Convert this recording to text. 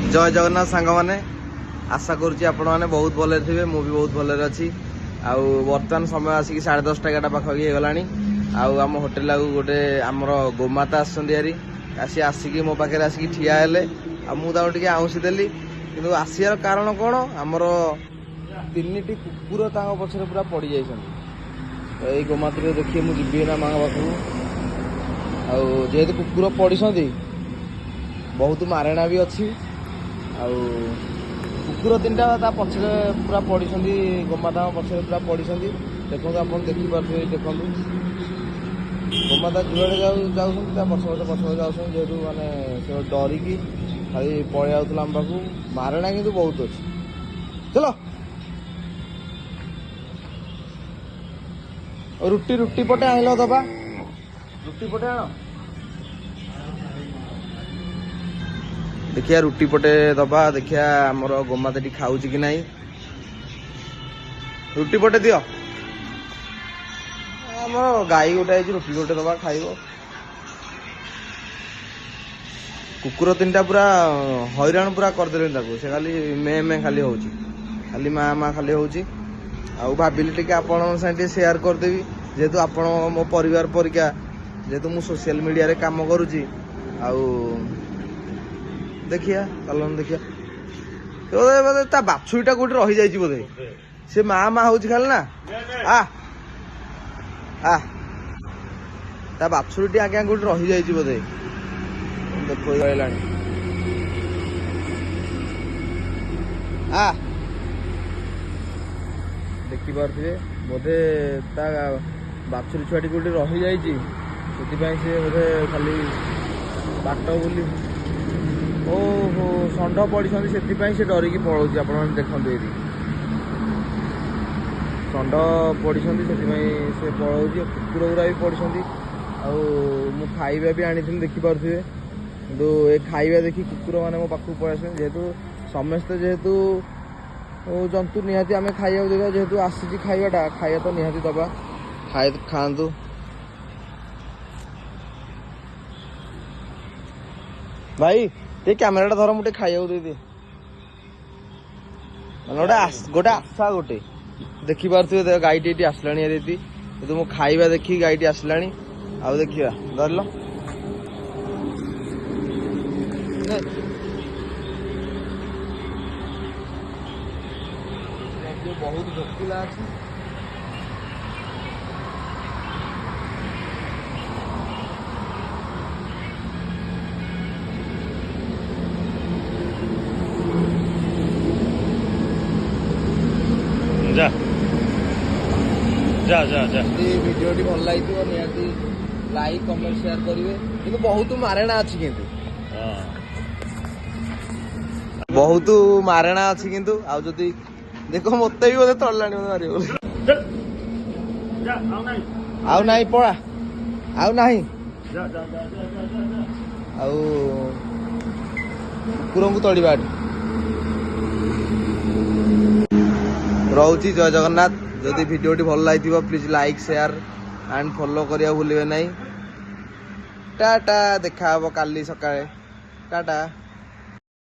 जय जगन्नाथ सांग मैंने आशा करुच्ची आपण मैंने बहुत भले थे मु भी बहुत भले अच्छी आउ बर्तमान समय आसिक 10:30 11टा पाखापाखि होगला आम होटेल गोटे आमर गोमाता आसी आसिक मो पाखे आसिक ठिया हेले मुझे आउंसी देली कि आसार कारण कौन आमर 3टी कुकुर पछरे पूरा पड़ जाइए यही गोमाता देखिए मुझे जीवी ना माँ पाखु जेहेतु कुकुर पड़ी बहुत मारेणा भी अच्छी कुकुर 3टा पछरे पूरा पड़ी गोमाता पछरे पूरा पड़ी देखो आप देखिपे देखो गोमाता जुआड़े जाऊँ पछ जाऊँ जेहतु माने डरिकी खाली पलि आउला आम पाखु मारेणा किंतु बहुत अच्छी चलो रुटी रुटी पटे आइल दबा रुटी पटे आण देखिया रुटी पटे दबा देखिया आमर गोमाता टी खाऊची कि नहीं रुटी पटे दियो आमर गाई गोटे आई रुटी गोटे दबा खाइबो कुकुर 3टा पूरा हैरान पूरा करदे से खाली मे मे खाली होची खाली माँ माँ खाली होची आउ भाविली टिके आपण साथे शेयर करदेवी जेहेतु आपण मो परिवार परिका जेहेतु मु सोशल मीडिया रे काम करूची आउ देखिया चलन देखिया ता बाछुरीटा गोटे रही जाइए बोधे से माँ माँ हूँ खाली ना आ आ ता बाछुरीटी आज्ञा गोटे रही जाइए बोधे देख रहा आ देखिपे बोधे ता बाछुरी छुआटी गोटे रही जाइए से बोधे खाली बाट बोली ओहो षंढ पड़ी से डरिकी पलाऊँ आप देखते ये षंढ पड़ी से पलाऊँ कुकुर गुरा भी पड़ी मु खाइबा भी आनी देखिपे कि ये खाइबा देखी कुकुर मैंने मो पाखक पलि जेहेतु समस्ते जेहेतु जंतु निहाती आम खाइबा देवा जेहेतु आसी खाइबाटा खाइबा तो निहाती दबा खातु भाई ये कैमेरा धर मुझे खाइबा दे दे गोटे आशा गोटे देखिपे गाईटी ये आसला ये तो खाइबा देखी गाईटी आसला आउ देखा धर लो बहुत भोकिला अच्छी जा जा जा जा वीडियो टी भल लगी निहाती लाइक कमेंट शेयर करेंगे कि बहुत मारेणा अच्छी किंतु बहुत मारेणा अच्छी किंतु आउ जदि देखो मत भी बोधे तड़ला मार आउ नहीं पड़ा आउ नहीं आउ कुकुर को तड़वा रोची जय जगन्नाथ जदि वीडियो टी भल लगी please like share and follow करिया भूलिबे नहीं टाटा देखा काली सकाळे टाटा।